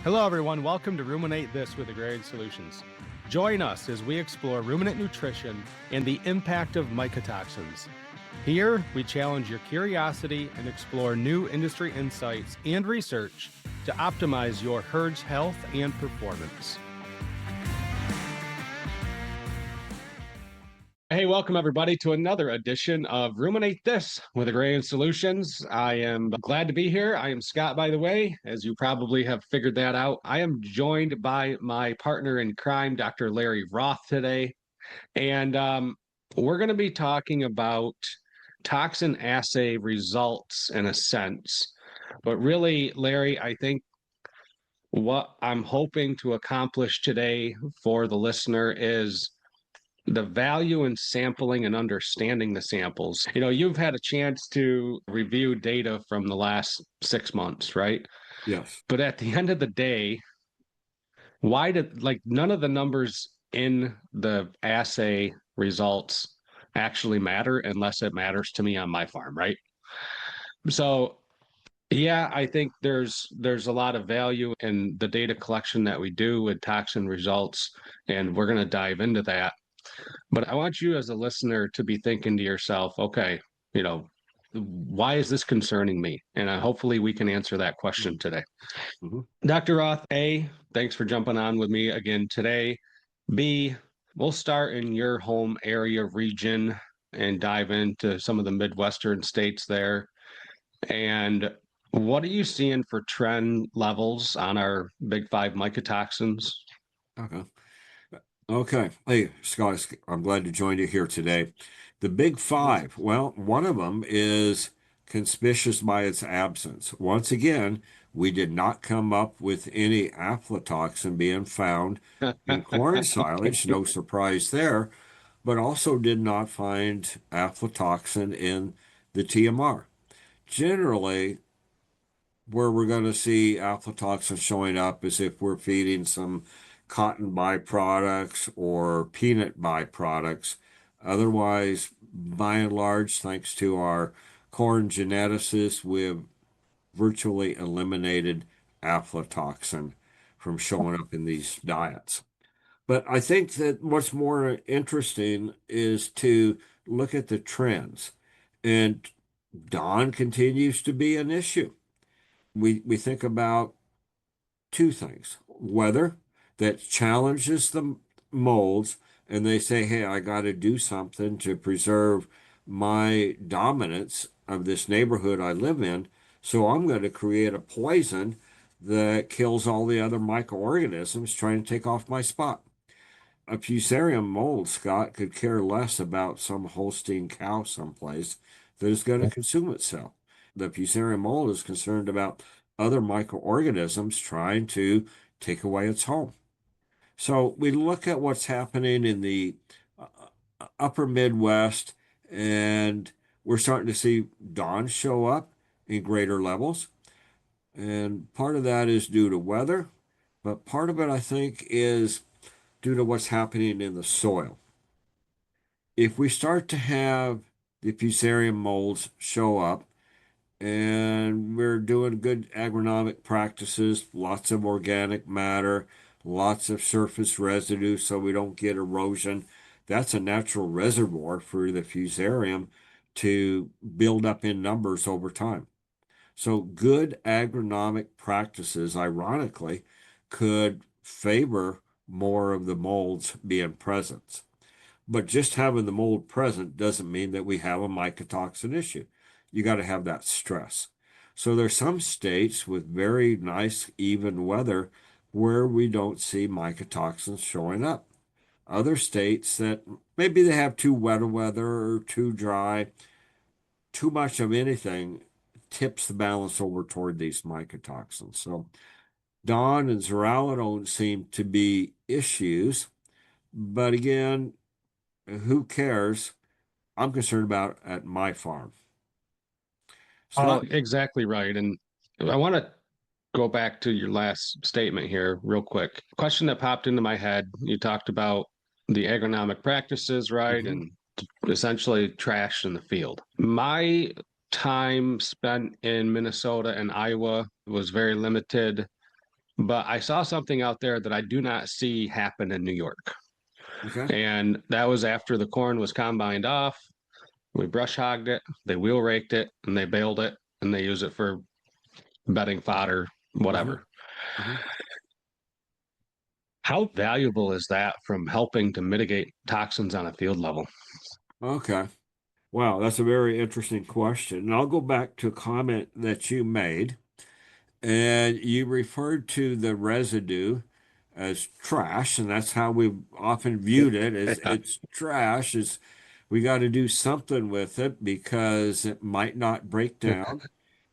Hello, everyone. Welcome to Ruminate This with Agrarian Solutions. Join us as we explore ruminant nutrition and the impact of mycotoxins. Here, we challenge your curiosity and explore new industry insights and research to optimize your herd's health and performance. Hey, welcome everybody to another edition of Ruminate This with Agrarian Solutions. I am glad to be here. I am Scott, by the way, as you probably have figured that out. I am joined by my partner in crime, Dr. Larry Roth, today. And we're going to be talking about toxin assay results in a sense. But really, Larry, I think what I'm hoping to accomplish today for the listener is the value in sampling and understanding the samples. You know, you've had a chance to review data from the last 6 months, right? Yes. But at the end of the day, why did none of the numbers in the assay results actually matter unless it matters to me on my farm, right? So yeah, I think there's a lot of value in the data collection that we do with toxin results, and we're going to dive into that. But I want you as a listener to be thinking to yourself, okay, why is this concerning me? And hopefully we can answer that question today. Dr. Roth, A, thanks for jumping on with me again today. B, we'll start in your home area region and dive into some of the Midwestern states there. And what are you seeing for trend levels on our big five mycotoxins? Okay. Hey, Scott, I'm glad to join you here today. The big five, well, one of them is conspicuous by its absence. Once again, we did not come up with any aflatoxin being found in corn silage, no surprise there, but also did not find aflatoxin in the TMR. Generally, where we're going to see aflatoxin showing up is if we're feeding some cotton byproducts or peanut byproducts. Otherwise, by and large, thanks to our corn geneticists, we've virtually eliminated aflatoxin from showing up in these diets. But I think that what's more interesting is to look at the trends. And DON continues to be an issue. We think about two things: weather that challenges the molds, and they say, hey, I got to do something to preserve my dominance of this neighborhood I live in, so I'm going to create a poison that kills all the other microorganisms trying to take off my spot. A fusarium mold, Scott, could care less about some Holstein cow someplace that is going to consume itself. The fusarium mold is concerned about other microorganisms trying to take away its home. So we look at what's happening in the upper Midwest, and we're starting to see DON show up in greater levels. And part of that is due to weather, but part of it, I think, is due to what's happening in the soil. If we start to have the fusarium molds show up, and we're doing good agronomic practices, lots of organic matter, lots of surface residue so we don't get erosion, that's a natural reservoir for the fusarium to build up in numbers over time. So good agronomic practices, ironically, could favor more of the molds being present. But just having the mold present doesn't mean that we have a mycotoxin issue. You got to have that stress. So there's some states with very nice even weather where we don't see mycotoxins showing up. Other states that maybe they have too wet a weather or too dry, too much of anything tips the balance over toward these mycotoxins. So DON and zearalenone seem to be issues, but again, who cares? I'm concerned about at my farm. Oh, exactly right. And I want to go back to your last statement here real quick. Question that popped into my head. You talked about the agronomic practices, right? And essentially trash in the field. My time spent in Minnesota and Iowa was very limited. but I saw something out there that I do not see happen in New York. Okay. And that was after the corn was combined off. We brush hogged it, they wheel raked it, and they baled it, and they use it for bedding fodder, Uh-huh. whatever. Uh-huh. How valuable is that from helping to mitigate toxins on a field level? Okay. Wow, that's a very interesting question. And I'll go back to a comment that you made, and you referred to the residue as trash, and that's how we've often viewed it as Yeah. it's trash. Is we got to do something with it because it might not break down.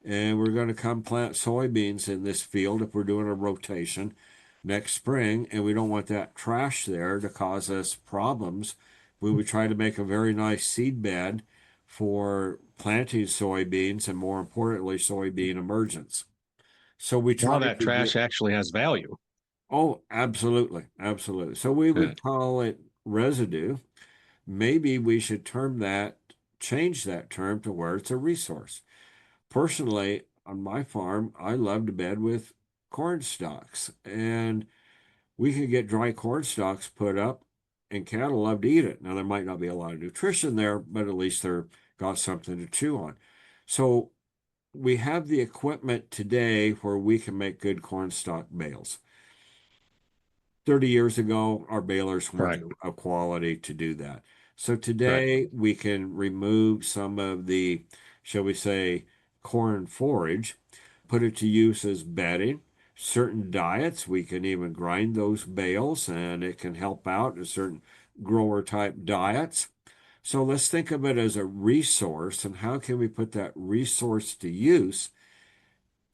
And we're going to come plant soybeans in this field if we're doing a rotation next spring, and we don't want that trash there to cause us problems. We would try to make a very nice seed bed for planting soybeans and, more importantly, soybean emergence. So we Now try that to trash get, actually has value. oh, absolutely, absolutely. So we Yeah. would call it residue. Maybe we should change that term to where it's a resource. Personally, on my farm, I love to bed with corn stalks, and we can get dry corn stalks put up, and cattle love to eat it. Now, there might not be a lot of nutrition there, but at least they're got something to chew on. So we have the equipment today where we can make good corn stalk bales. 30 years ago, our balers weren't Right. of quality to do that. So Right. today we can remove some of the, shall we say, corn forage, put it to use as bedding. Certain diets, we can even grind those bales and it can help out in certain grower type diets. So let's think of it as a resource, and how can we put that resource to use,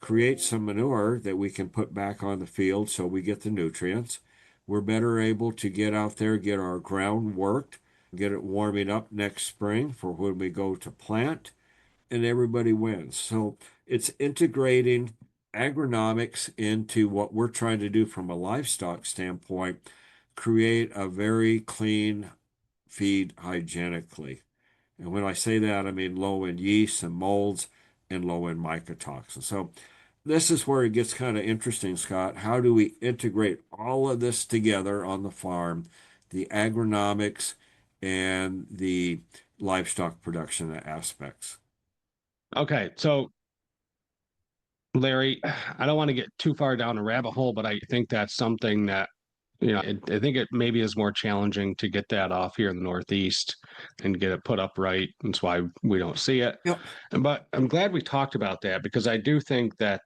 create some manure that we can put back on the field so we get the nutrients. We're better able to get out there, get our ground worked, get it warming up next spring for when we go to plant, and everybody wins. So it's integrating agronomics into what we're trying to do from a livestock standpoint, create a very clean feed hygienically. And when I say that, I mean low in yeast and molds and low in mycotoxins. So this is where it gets kind of interesting, Scott. How do we integrate all of this together on the farm, the agronomics and the livestock production aspects? Okay. So, Larry, I don't want to get too far down a rabbit hole, but I think that's something that, I think it maybe is more challenging to get that off here in the Northeast and get it put up right. That's why we don't see it. Yep. But I'm glad we talked about that because I do think that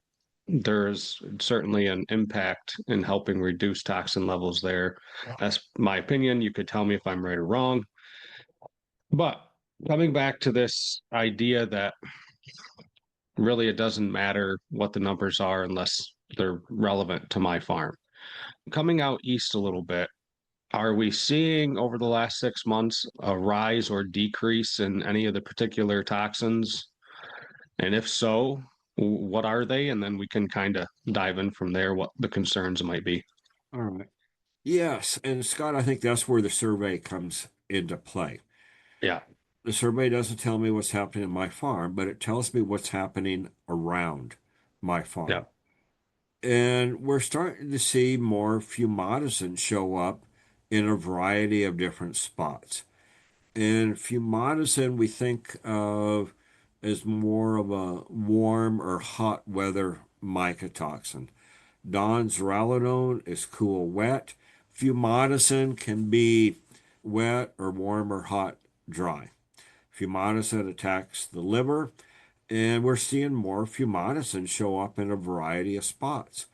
there's certainly an impact in helping reduce toxin levels there. That's my opinion. You could tell me if I'm right or wrong. But coming back to this idea that really it doesn't matter what the numbers are unless they're relevant to my farm. Coming out east a little bit, are we seeing over the last 6 months a rise or decrease in any of the particular toxins? And if so, what are they? And then we can kind of dive in from there, what the concerns might be. All right. Yes. And Scott, I think that's where the survey comes into play. Yeah. The survey doesn't tell me what's happening in my farm, but it tells me what's happening around my Yeah. farm. And we're starting to see more fumonisin show up in a variety of different spots. And fumonisin we think of as more of a warm or hot weather mycotoxin. Dawn's zearalenone is cool, wet. Fumonisin can be wet or warm or hot, dry. Fumonisin attacks the liver, and we're seeing more fumonisin show up in a variety of spots.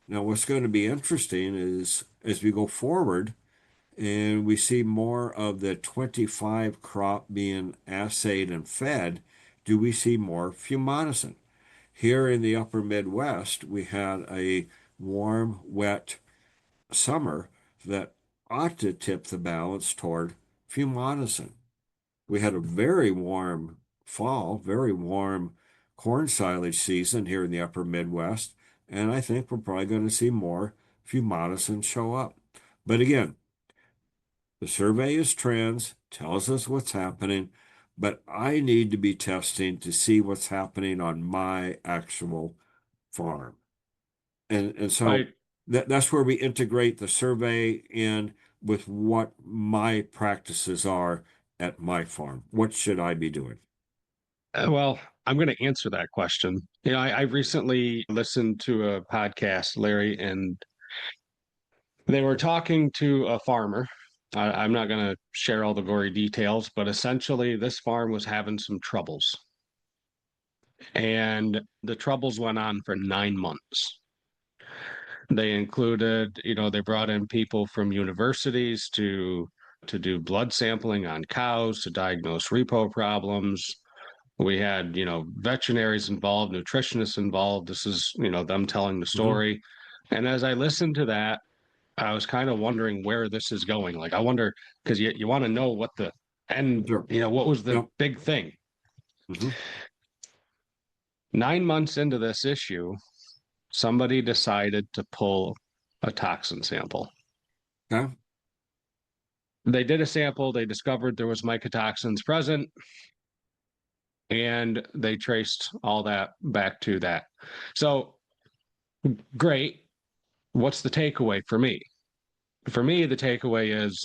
Now, what's going to be interesting is as we go forward and we see more of the 25 crop being assayed and fed, do we see more fumonisin? Here in the upper Midwest, we had a warm, wet summer that ought to tip the balance toward fumonisin. We had a very warm fall, very warm corn silage season here in the upper Midwest, and I think we're probably going to see more fumonisin show up. But again, the survey is trends, tells us what's happening, but I need to be testing to see what's happening on my actual farm. And so I that's where we integrate the survey in with what my practices are at my farm. What should I be doing? Well, I'm going to answer that question. I recently listened to a podcast, Larry, and they were talking to a farmer. I'm not going to share all the gory details, but essentially, this farm was having some troubles. And the troubles went on for 9 months. They included, they brought in people from universities to do blood sampling on cows to diagnose repo problems. We had, veterinaries involved, nutritionists involved. This is, them telling the Hmm. story. And as I listened to that, I was kind of wondering where this is going. Like, I wonder, because you want to know what the end, Sure. what was the Yep. big thing. Hmm. 9 months into this issue, somebody decided to pull a toxin sample. Okay. They did a sample, they discovered there was mycotoxins present, and they traced all that back to that. So, great. What's the takeaway for me? For me, the takeaway is,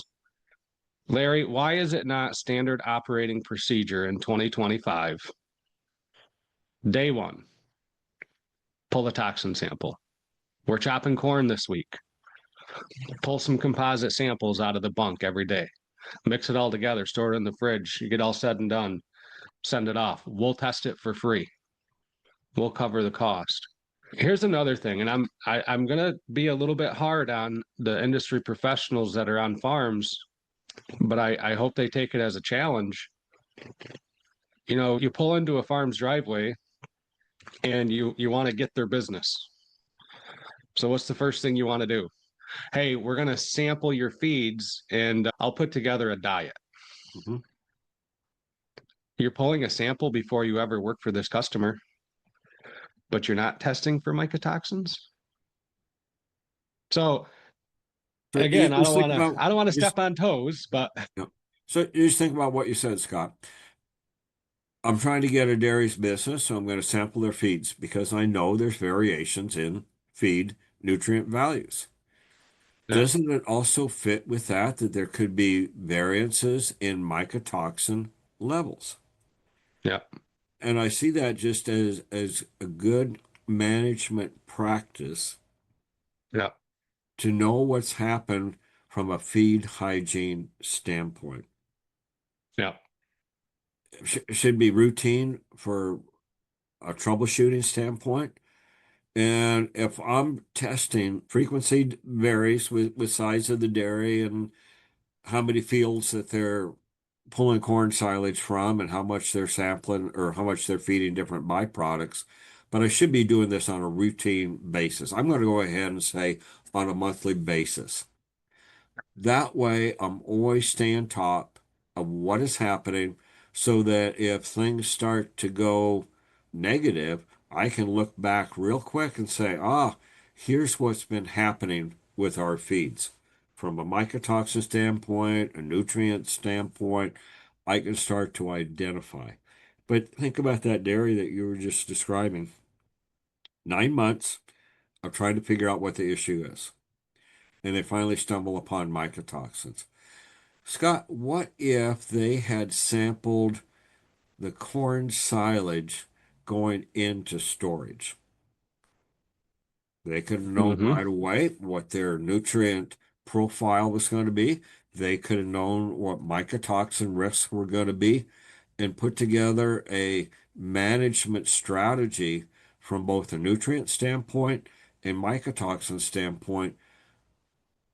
Larry, why is it not standard operating procedure in 2025? Day one, pull a toxin sample. We're chopping corn this week. Pull some composite samples out of the bunk every day. Mix it all together, store it in the fridge. You get all said and done, send it off. We'll test it for free. We'll cover the cost. Here's another thing, and I'm gonna be a little bit hard on the industry professionals that are on farms, but I hope they take it as a challenge. You pull into a farm's driveway and you want to get their business. So what's the first thing you want to do? Hey, we're gonna sample your feeds and I'll put together a diet. Hmm. You're pulling a sample before you ever work for this customer, but you're not testing for mycotoxins. So So you again, I just don't think want to about I don't want to just step on toes, but yeah. So you just think about what you said, Scott. I'm trying to get a dairy's business, so I'm going to sample their feeds because I know there's variations in feed nutrient values. yeah, Doesn't it also fit with that there could be variances in mycotoxin levels? yeah, And I see that just as a good management practice yeah, to know what's happened from a feed hygiene standpoint. yeah. Should be routine for a troubleshooting standpoint. And if I'm testing, frequency varies with size of the dairy and how many fields that they're pulling corn silage from and how much they're sampling or how much they're feeding different byproducts. But I should be doing this on a routine basis. I'm going to go ahead and say on a monthly basis. That way, I'm always staying top of what is happening so that if things start to go negative, I can look back real quick and say, here's what's been happening with our feeds. From a mycotoxin standpoint, a nutrient standpoint, I can start to identify. But think about that dairy that you were just describing. 9 months of trying to figure out what the issue is. And they finally stumble upon mycotoxins. Scott, what if they had sampled the corn silage going into storage? They could have known Mm-hmm. right away what their nutrient profile was going to be. They could have known what mycotoxin risks were going to be and put together a management strategy from both a nutrient standpoint and mycotoxin standpoint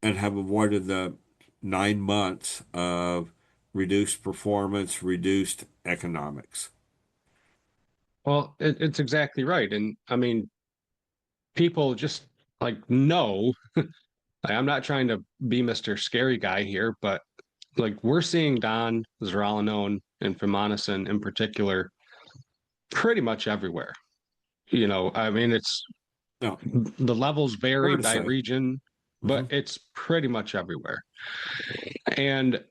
and have avoided the 9 months of reduced performance, reduced economics. Well, it's exactly right. And I mean, people just like know. I'm not trying to be Mr. Scary Guy here, but like we're seeing Don, zearalenone, and fumonisin in particular pretty much everywhere. I mean, it's No, the levels vary fair to by say. region, but Hmm. it's pretty much everywhere. And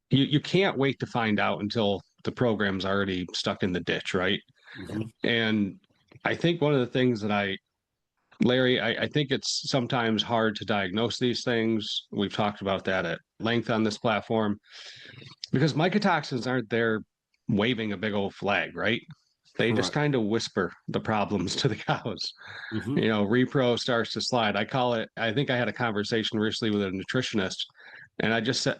you can't wait to find out until the program's already stuck in the ditch, right? Hmm. And I think one of the things that Larry, I think it's sometimes hard to diagnose these things. We've talked about that at length on this platform because mycotoxins aren't there waving a big old flag, right? They just Correct. kind of whisper the problems to the cows. Hmm. You know, repro starts to slide. I call it, I think I had a conversation recently with a nutritionist, and I just said,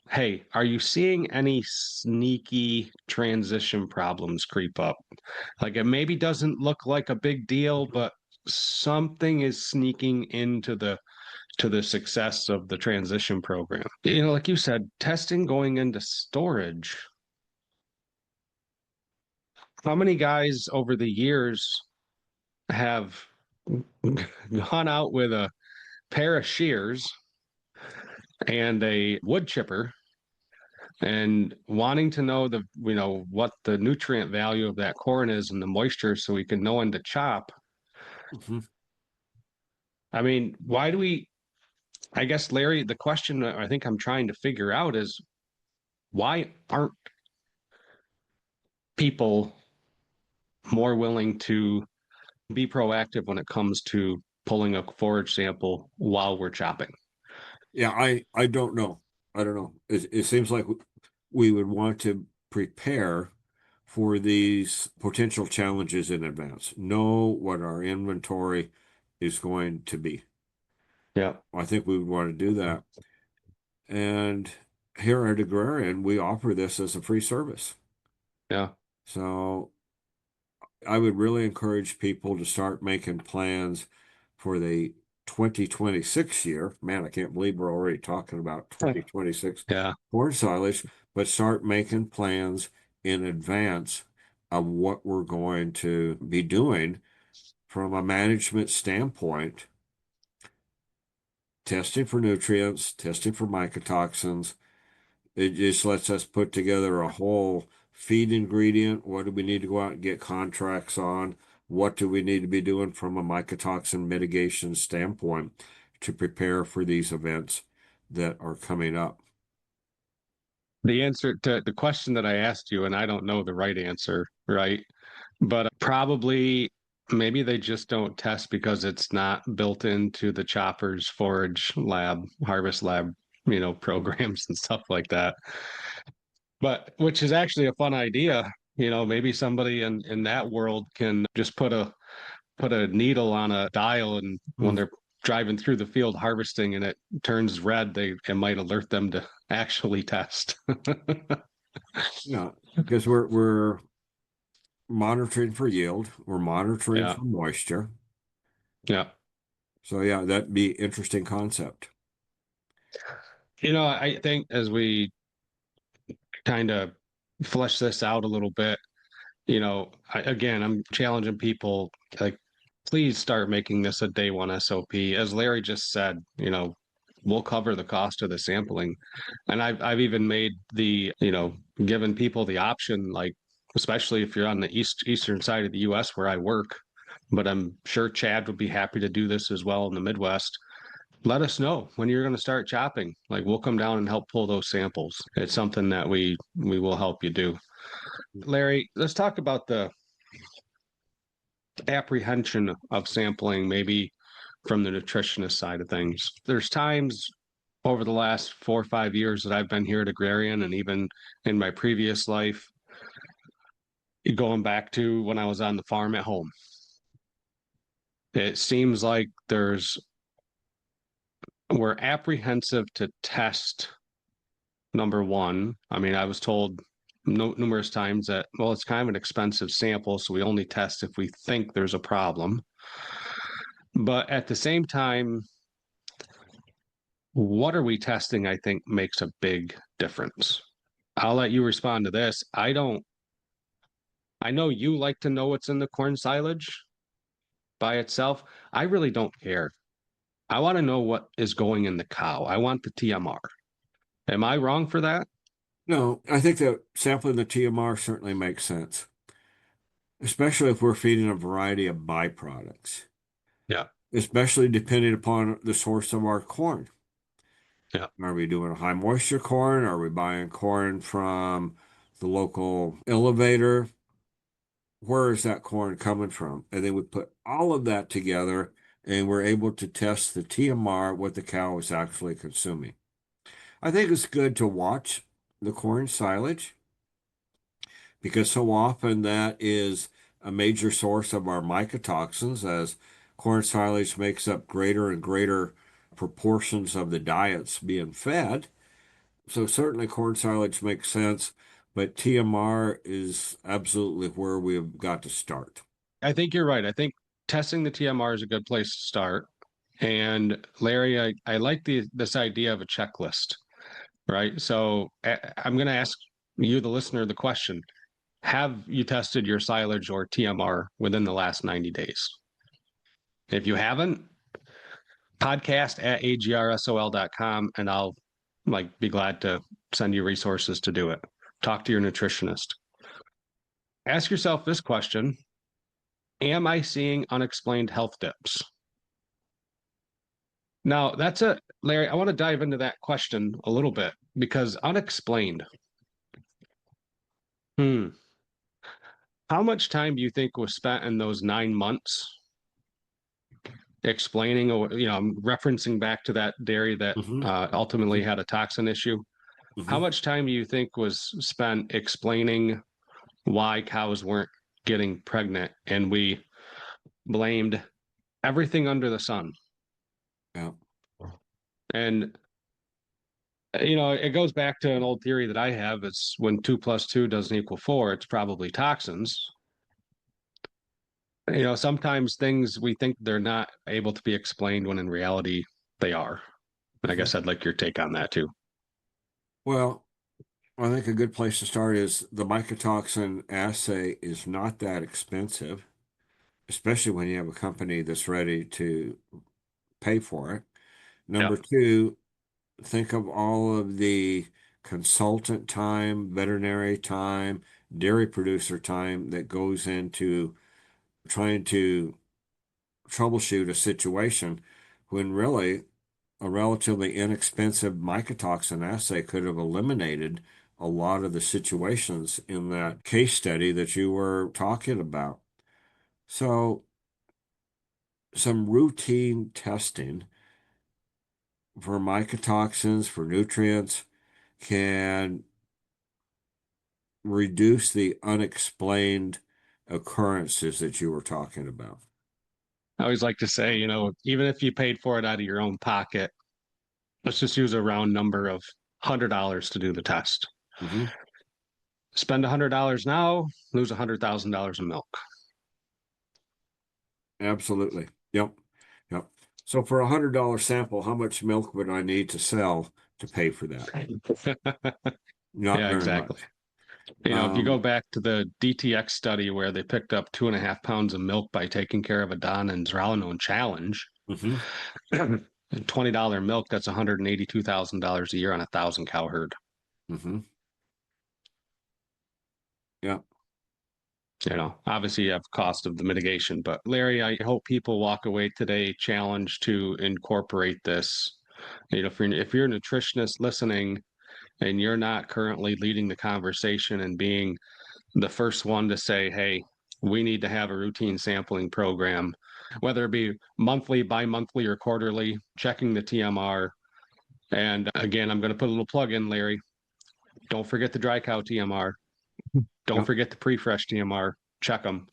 hey, are you seeing any sneaky transition problems creep up? Like it maybe doesn't look like a big deal, but something is sneaking into the success of the transition program. You know, like you said, testing going into storage. How many guys over the years have gone out with a pair of shears and a wood chipper and wanting to know the what the nutrient value of that corn is and the moisture so we can know when to chop. Hmm. I mean, why do we, I guess, Larry, the question that I think I'm trying to figure out is why aren't people more willing to be proactive when it comes to pulling a forage sample while we're chopping? Yeah, I don't know. I don't know. It seems like we would want to prepare for these potential challenges in advance. Know what our inventory is going to be. Yeah, I think we would want to do that. And here at Agrarian, we offer this as a free service. yeah. So I would really encourage people to start making plans for the 2026 year. Man, I can't believe we're already talking about 2026 Yeah. corn silage, but start making plans in advance of what we're going to be doing from a management standpoint, testing for nutrients, testing for mycotoxins. It just lets us put together a whole feed ingredient. What do we need to go out and get contracts on? What do we need to be doing from a mycotoxin mitigation standpoint to prepare for these events that are coming up? The answer to the question that I asked you, and I don't know the right answer, right? But probably maybe they just don't test because it's not built into the choppers, forage lab, harvest lab, programs and stuff like that. But which is actually a fun idea. You know, maybe somebody in that world can just put a needle on a dial, and when Hmm. they're driving through the field harvesting and it turns red, it might alert them to actually test. Yeah, because we're monitoring for yield, we're monitoring Yeah, for moisture. yeah. So yeah, that'd be interesting concept. I think as we kind of flesh this out a little bit, again, I'm challenging people like, please start making this a day one SOP. As Larry just said, we'll cover the cost of the sampling. And I've even made given people the option, like, especially if you're on the eastern side of the US where I work, but I'm sure Chad would be happy to do this as well in the Midwest. Let us know when you're going to start chopping. Like we'll come down and help pull those samples. It's something that we will help you do. Larry, let's talk about the apprehension of sampling, maybe from the nutritionist side of things. There's times over the last 4 or 5 years that I've been here at Agrarian, and even in my previous life, going back to when I was on the farm at home, it seems like we're apprehensive to test. Number one, I mean, I was told numerous times that, well, it's kind of an expensive sample, so we only test if we think there's a problem. But at the same time, what are we testing? I think makes a big difference. I'll let you respond to this. I know you like to know what's in the corn silage by itself. I really don't care. I want to know what is going in the cow. I want the TMR. Am I wrong for that? No, I think that sampling the TMR certainly makes sense, especially if we're feeding a variety of byproducts, Yeah. especially depending upon the source of our corn. Yeah. Are we doing a high moisture corn? Are we buying corn from the local elevator? Where is that corn coming from? And then we put all of that together and we're able to test the TMR, what the cow is actually consuming. I think it's good to watch the corn silage because so often that is a major source of our mycotoxins as corn silage makes up greater and greater proportions of the diets being fed. So certainly corn silage makes sense, but TMR is absolutely where we've got to start. I think you're right. I think testing the TMR is a good place to start. And Larry, I like this idea of a checklist, right? So I'm going to ask you, the listener, the question: have you tested your silage or TMR within the last 90 days? If you haven't, podcast at agrsol.com, and I'll be glad to send you resources to do it. Talk to your nutritionist. Ask yourself this question: am I seeing unexplained health dips? Now, Larry, I want to dive into that question a little bit because unexplained. Hmm. How much time do you think was spent in those 9 months explaining, or, I'm referencing back to that dairy that Mm-hmm. ultimately had a toxin issue? How Mm-hmm. much time do you think was spent explaining why cows weren't getting pregnant, and we blamed everything under the sun? Yeah. And it goes back to an old theory that I have. It's when 2 + 2 doesn't equal 4, it's probably toxins. Sometimes things we think they're not able to be explained when in reality they are. And I Mm-hmm. guess I'd like your take on that too. Well, I think a good place to start is the mycotoxin assay is not that expensive, especially when you have a company that's ready to pay for it. Yeah. Number two, think of all of the consultant time, veterinary time, dairy producer time that goes into trying to troubleshoot a situation when really a relatively inexpensive mycotoxin assay could have eliminated a lot of the situations in that case study that you were talking about. So, some routine testing for mycotoxins, for nutrients, can reduce the unexplained occurrences that you were talking about. I always like to say, even if you paid for it out of your own pocket, let's just use a round number of $100 to do the test. Hmm. Spend $100 now, lose $100,000 in milk. Absolutely. Yep. Yep. So for $100 sample, how much milk would I need to sell to pay for that? Not Yeah, very exactly. much. If you go Um, back to the DTX study where they picked up 2.5 pounds of milk by taking care of a Don and zearalenone challenge, mhm, $20 milk, that's $182,000 a year on 1,000 cow herd. mhm. Yeah. Obviously you have cost of the mitigation, but Larry, I hope people walk away today challenged to incorporate this. If you're a nutritionist listening and you're not currently leading the conversation and being the first one to say, hey, we need to have a routine sampling program, whether it be monthly, bi-monthly, or quarterly, checking the TMR. And again, I'm going to put a little plug in, Larry. Don't forget the dry cow TMR. Don't Yep. forget the pre-fresh TMR. Check them.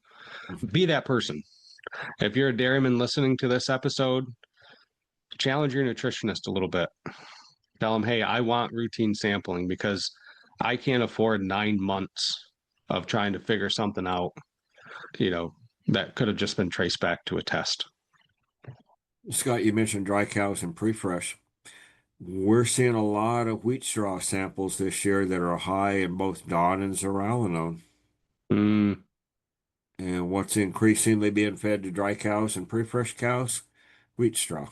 Mhm. Be that person. If you're a dairyman listening to this episode, challenge your nutritionist a little bit. Tell them, hey, I want routine sampling because I can't afford 9 months of trying to figure something out, you know, that could have just been traced back to a test. Scott, you mentioned dry cows and pre-fresh. We're seeing a lot of wheat straw samples this year that are high in both DON and zearalenone. Mm, And what's increasingly being fed to dry cows and pre-fresh cows? Wheat straw.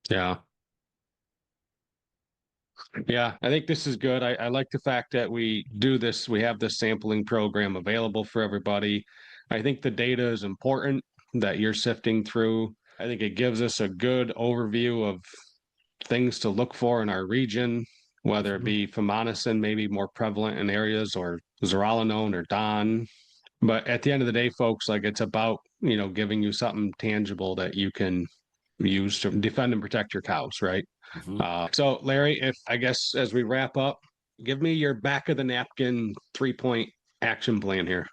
yeah. Yeah, I think this is good. I like the fact that we do this. We have this sampling program available for everybody. I think the data is important that you're sifting through. I think it gives us a good overview of things to look for in our region, whether it Mhm. be fumonisin, maybe more prevalent in areas, or zearalenone or DON. But at the end of the day, folks, like it's about, giving you something tangible that you can use to defend and protect your cows, right? So Larry, if I guess as we wrap up, give me your back of the napkin 3-point action plan here.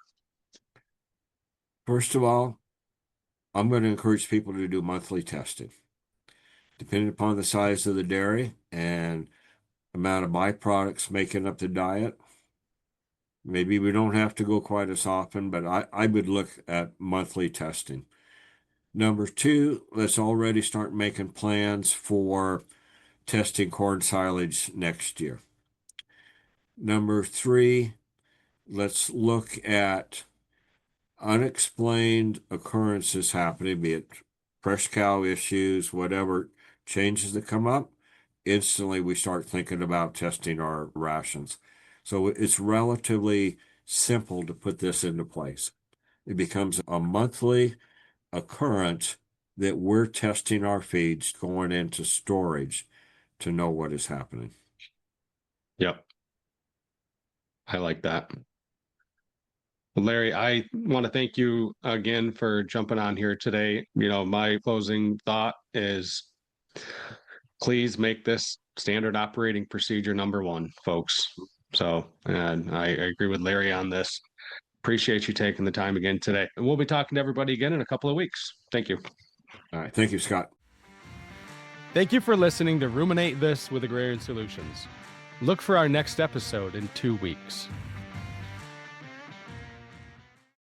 First of all, I'm going to encourage people to do monthly testing. Depending upon the size of the dairy and amount of byproducts making up the diet, maybe we don't have to go quite as often, but I would look at monthly testing. Number two, let's already start making plans for testing corn silage next year. Number three, let's look at unexplained occurrences happening, be it fresh cow issues, whatever changes that come up. Instantly, we start thinking about testing our rations. So it's relatively simple to put this into place. It becomes a monthly occurrence that we're testing our feeds going into storage to know what is happening. Yep. I like that. Larry, I want to thank you again for jumping on here today. My closing thought is please make this standard operating procedure number one, folks. So, and I agree with Larry on this. Appreciate you taking the time again today. And we'll be talking to everybody again in a couple of weeks. Thank you. All right. Thank you, Scott. Thank you for listening to Ruminate This with Agrarian Solutions. Look for our next episode in 2 weeks.